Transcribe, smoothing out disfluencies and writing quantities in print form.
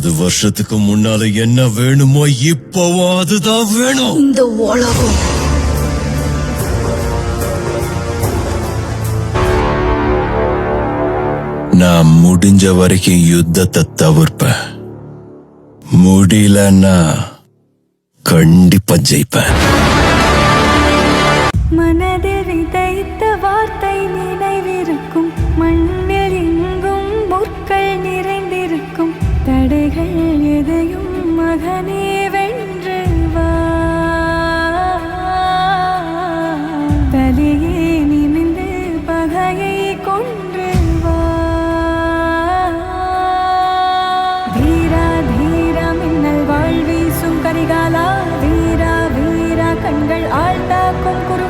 50 வருஷத்துக்கு முன்னால என்ன வேணுமோ இப்பவும் அதுதான் வேணும். இந்த உலகம் நான் முடிஞ்ச வரைக்கும் யுத்தத்தை தவிர்ப்பேன். முடியலன்னா கண்டிப்பா ஜெயிப்பேன். மனதில் விதைத்த வார்த்தை நினைவிருக்கும், மண்ணில் எங்கும் முற்கள் நிறைந்திருக்கும். தடைகள் எதையும் மகனே வென்று வா, தலையே நிமிந்து பகையை கொன்று வா. தீரா தீரா மின்னல் வாழ் வீசும் கரிகாலா, வீரா வீரா கண்கள் ஆழ்த்தாக்கும் குரு